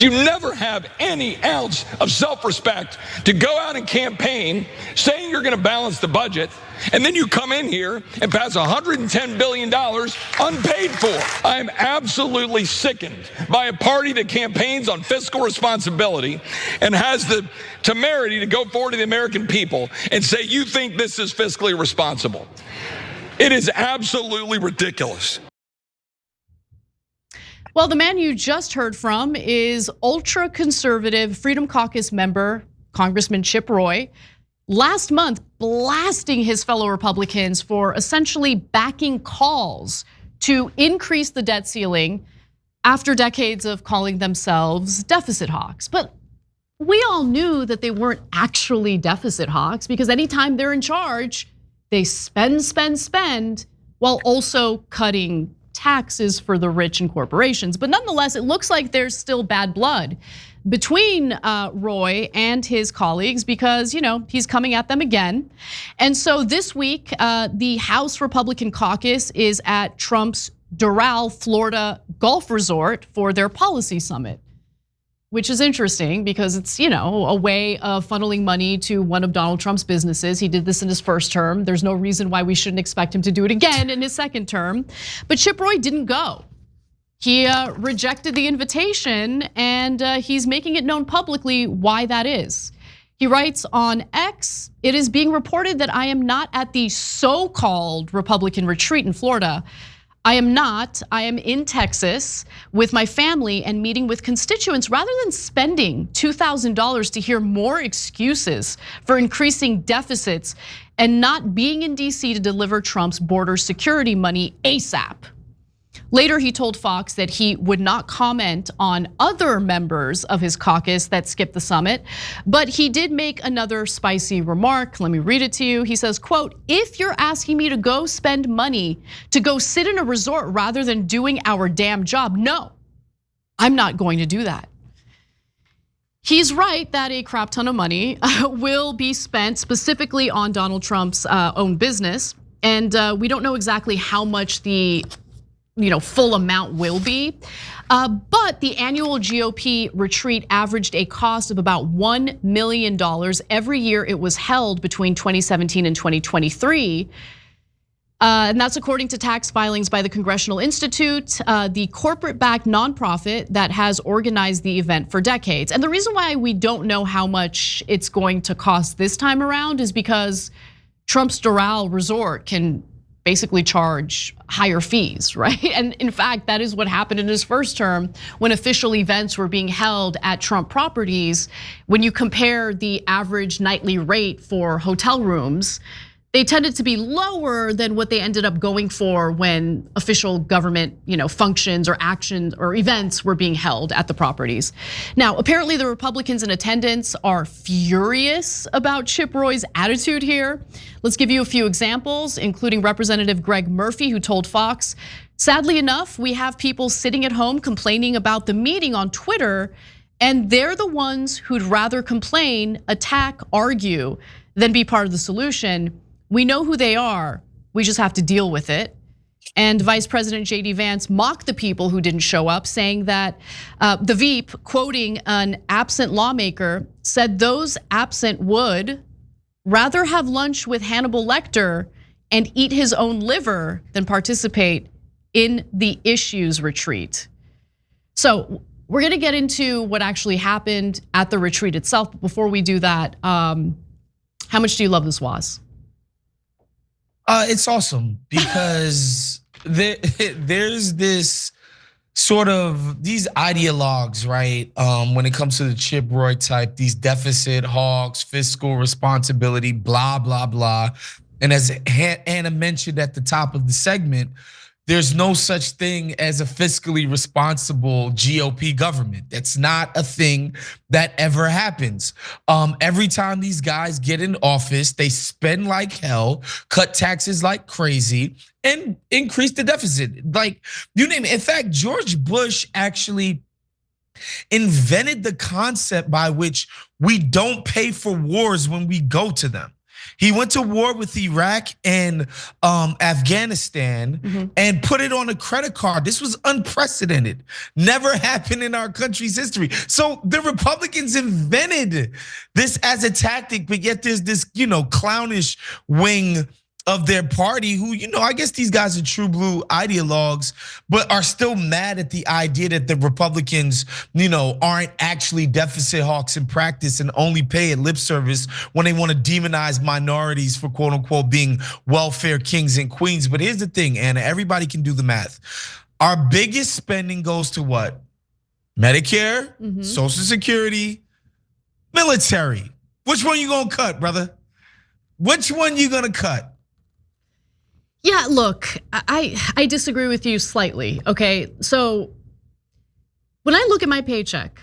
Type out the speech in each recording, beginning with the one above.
You never have any ounce of self-respect to go out and campaign saying you're going to balance the budget, and then you come in here and pass $110 billion unpaid for. I am absolutely sickened by a party that campaigns on fiscal responsibility and has the temerity to go forward to the American people and say, you think this is fiscally responsible. It is absolutely ridiculous. Well, the man you just heard from is ultra-conservative Freedom Caucus member, Congressman Chip Roy, last month blasting his fellow Republicans for essentially backing calls to increase the debt ceiling after decades of calling themselves deficit hawks. But we all knew that they weren't actually deficit hawks, because anytime they're in charge, they spend, while also cutting taxes for the rich and corporations. But nonetheless, it looks like there's still bad blood between Roy and his colleagues, because he's coming at them again. And so this week, the House Republican caucus is at Trump's Doral, Florida golf resort for their policy summit, which is interesting because it's a way of funneling money to one of Donald Trump's businesses. He did this in his first term. There's no reason why we shouldn't expect him to do it again in his second term. But Chip Roy didn't go. He rejected the invitation, and he's making it known publicly why that is. He writes on X, "It is being reported that I am not at the so-called Republican retreat in Florida. I am not. I am in Texas with my family and meeting with constituents. Rather than spending $2,000 to hear more excuses for increasing deficits and not being in DC to deliver Trump's border security money ASAP." Later, he told Fox that he would not comment on other members of his caucus that skipped the summit, but he did make another spicy remark. Let me read it to you. He says, quote, "If you're asking me to go spend money to go sit in a resort rather than doing our damn job, no, I'm not going to do that." He's right that a crap ton of money will be spent specifically on Donald Trump's own business, and we don't know exactly how much the full amount will be. But the annual GOP retreat averaged a cost of about $1 million every year it was held between 2017 and 2023. And that's according to tax filings by the Congressional Institute, the corporate-backed nonprofit that has organized the event for decades. And the reason why we don't know how much it's going to cost this time around is because Trump's Doral Resort can basically charge higher fees, right? And in fact, that is what happened in his first term when official events were being held at Trump properties. When you compare the average nightly rate for hotel rooms, they tended to be lower than what they ended up going for when official government, functions or actions or events were being held at the properties. Now, apparently the Republicans in attendance are furious about Chip Roy's attitude here. Let's give you a few examples, including Representative Greg Murphy, who told Fox, "Sadly enough, we have people sitting at home complaining about the meeting on Twitter, and they're the ones who'd rather complain, attack, argue, than be part of the solution. We know who they are, we just have to deal with it." And Vice President JD Vance mocked the people who didn't show up, saying that the Veep, quoting an absent lawmaker, said those absent would rather have lunch with Hannibal Lecter and eat his own liver than participate in the issues retreat. So we're gonna get into what actually happened at the retreat itself. But before we do that, how much do you love this, Waz? It's awesome because there's this sort of these ideologues, right? When it comes to the Chip Roy type, these deficit hawks, fiscal responsibility, blah, blah, blah. And as Anna mentioned at the top of the segment, there's no such thing as a fiscally responsible GOP government. That's not a thing that ever happens. Every time these guys get in office, they spend like hell, cut taxes like crazy, and increase the deficit. Like, you name it. In fact, George Bush actually invented the concept by which we don't pay for wars when we go to them. He went to war with Iraq and Afghanistan and put it on a credit card. This was unprecedented. Never happened in our country's history. So the Republicans invented this as a tactic, but yet there's this, clownish wing of their party who, I guess these guys are true blue ideologues, but are still mad at the idea that the Republicans, aren't actually deficit hawks in practice and only pay at lip service when they want to demonize minorities for quote unquote being welfare kings and queens. But here's the thing, Anna, everybody can do the math. Our biggest spending goes to what? Medicare, Social Security, military. Which one you gonna cut, brother? Which one you gonna cut? Yeah, look, I disagree with you slightly, okay? So when I look at my paycheck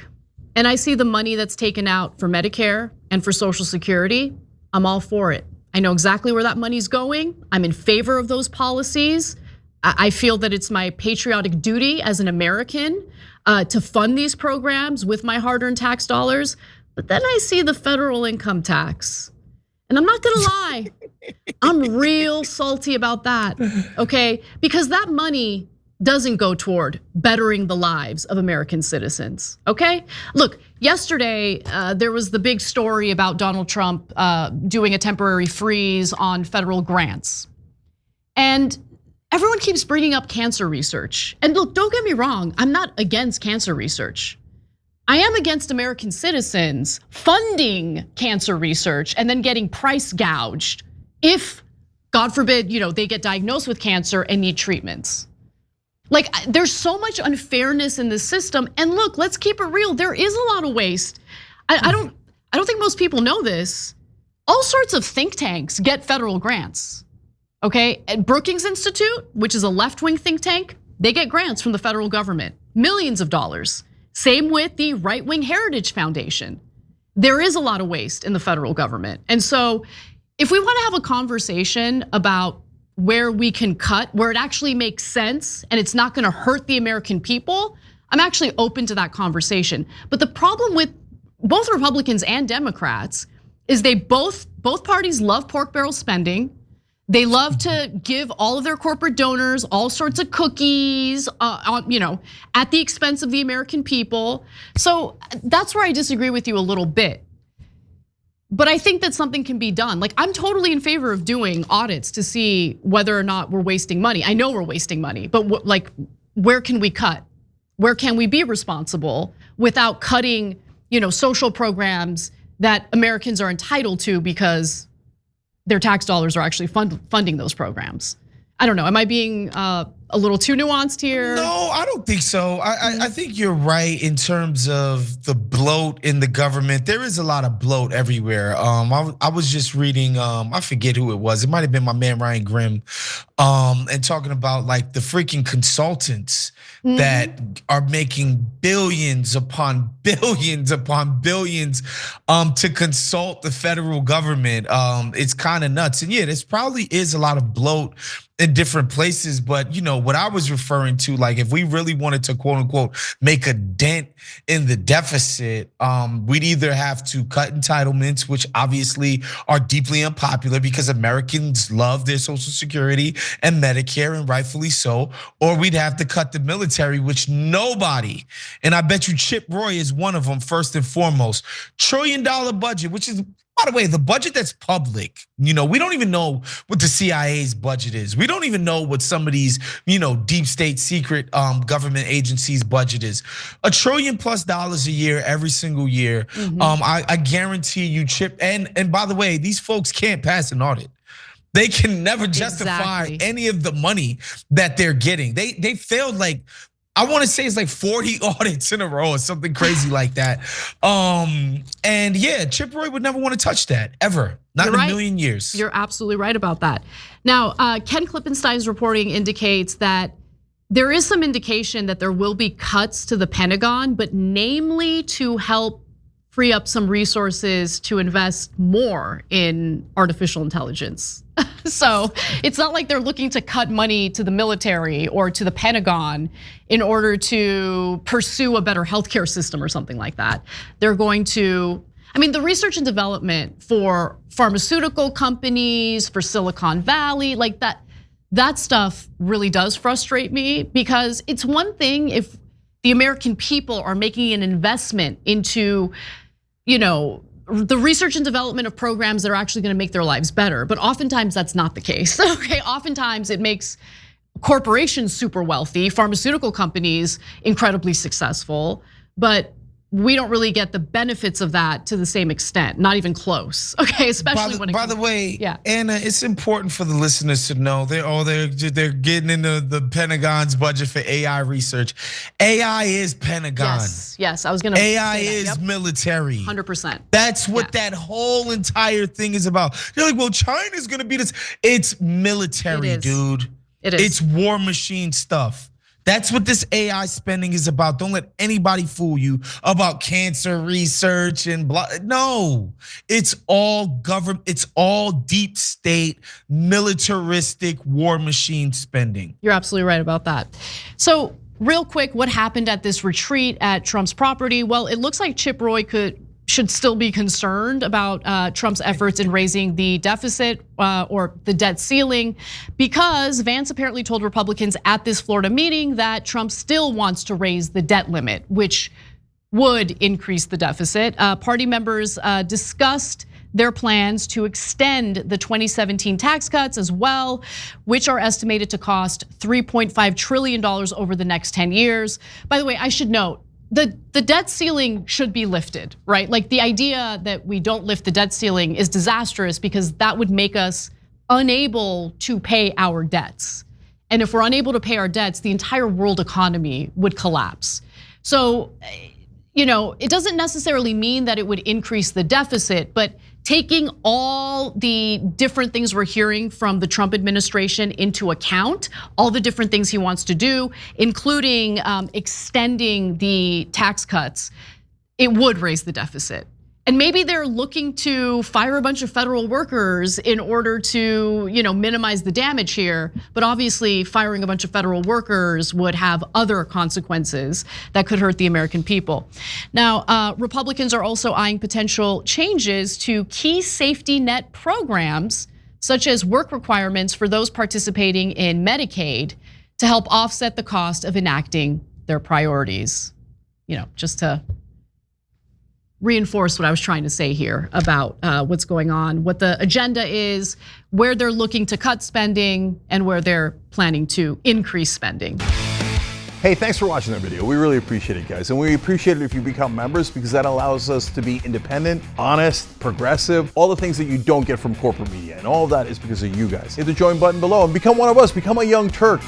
and I see the money that's taken out for Medicare and for Social Security, I'm all for it. I know exactly where that money's going. I'm in favor of those policies. I feel that it's my patriotic duty as an American to fund these programs with my hard-earned tax dollars. But then I see the federal income tax. And I'm not gonna lie, I'm real salty about that, okay? Because that money doesn't go toward bettering the lives of American citizens, okay? Look, yesterday there was the big story about Donald Trump doing a temporary freeze on federal grants. And everyone keeps bringing up cancer research. And look, don't get me wrong, I'm not against cancer research. I am against American citizens funding cancer research and then getting price gouged if, God forbid, they get diagnosed with cancer and need treatments. Like, there's so much unfairness in the system. And look, let's keep it real. There is a lot of waste. I don't think most people know this. All sorts of think tanks get federal grants. Okay, at Brookings Institute, which is a left-wing think tank, they get grants from the federal government, millions of dollars. Same with the right-wing Heritage Foundation. There is a lot of waste in the federal government. And so if we want to have a conversation about where we can cut, where it actually makes sense and it's not gonna hurt the American people, I'm actually open to that conversation. But the problem with both Republicans and Democrats is they both parties love pork barrel spending. They love to give all of their corporate donors all sorts of cookies, at the expense of the American people. So that's where I disagree with you a little bit. But I think that something can be done. Like, I'm totally in favor of doing audits to see whether or not we're wasting money. I know we're wasting money, but where can we cut? Where can we be responsible without cutting, social programs that Americans are entitled to because their tax dollars are actually funding those programs? I don't know, am I being a little too nuanced here? No, I don't think so. I think you're right in terms of the bloat in the government. There is a lot of bloat everywhere. I was just reading, I forget who it was. It might've been my man Ryan Grimm, and talking about like the freaking consultants that are making billions upon billions upon billions to consult the federal government. It's kind of nuts. And yeah, this probably is a lot of bloat in different places, but what I was referring to, like if we really wanted to quote unquote make a dent in the deficit, we'd either have to cut entitlements, which obviously are deeply unpopular because Americans love their Social Security and Medicare, and rightfully so, or we'd have to cut the military, which nobody, and I bet you Chip Roy is one of them first and foremost, $1 trillion budget, which is, by the way, the budget that's public, we don't even know what the CIA's budget is. We don't even know what some of these, deep state secret government agencies' budget is. $1 trillion+ a year, every single year. I guarantee you, Chip, and by the way, these folks can't pass an audit. They can never justify any of the money that they're getting. They failed like, I want to say it's like 40 audits in a row or something crazy like that. And yeah, Chip Roy would never want to touch that ever, not in a million years. You're absolutely right about that. Now, Ken Klippenstein's reporting indicates that there is some indication that there will be cuts to the Pentagon, but namely to help free up some resources to invest more in artificial intelligence. So it's not like they're looking to cut money to the military or to the Pentagon in order to pursue a better healthcare system or something like that. They're going to, I mean, the research and development for pharmaceutical companies, for Silicon Valley, like that stuff really does frustrate me, because it's one thing if the American people are making an investment into, the research and development of programs that are actually gonna make their lives better. But oftentimes that's not the case, okay? Oftentimes it makes corporations super wealthy, pharmaceutical companies incredibly successful, but we don't really get the benefits of that to the same extent, not even close, okay? Especially when it comes. By the way, yeah. Anna, it's important for the listeners to know they're getting into the Pentagon's budget for AI research. AI is Pentagon. Yes, I was gonna. AI is military. 100%. That's what that whole entire thing is about. You're like, well, China's gonna be this. It's military, dude. It is. It's war machine stuff. That's what this AI spending is about. Don't let anybody fool you about cancer research and blah. No, it's all government. It's all deep state, militaristic war machine spending. You're absolutely right about that. So real quick, what happened at this retreat at Trump's property? Well, it looks like Chip Roy should still be concerned about Trump's efforts in raising the deficit or the debt ceiling, because Vance apparently told Republicans at this Florida meeting that Trump still wants to raise the debt limit, which would increase the deficit. Party members discussed their plans to extend the 2017 tax cuts as well, which are estimated to cost $3.5 trillion over the next 10 years. By the way, I should note, the debt ceiling should be lifted, right? Like the idea that we don't lift the debt ceiling is disastrous, because that would make us unable to pay our debts. And if we're unable to pay our debts, the entire world economy would collapse. So, it doesn't necessarily mean that it would increase the deficit, but taking all the different things we're hearing from the Trump administration into account, all the different things he wants to do, including extending the tax cuts, it would raise the deficit. And maybe they're looking to fire a bunch of federal workers in order to, minimize the damage here. But obviously, firing a bunch of federal workers would have other consequences that could hurt the American people. Now, Republicans are also eyeing potential changes to key safety net programs, such as work requirements for those participating in Medicaid, to help offset the cost of enacting their priorities. Just to reinforce what I was trying to say here about what's going on, what the agenda is, where they're looking to cut spending, and where they're planning to increase spending. Hey, thanks for watching that video. We really appreciate it, guys. And we appreciate it if you become members, because that allows us to be independent, honest, progressive, all the things that you don't get from corporate media. And all of that is because of you guys. Hit the join button below and become one of us, become a Young Turk.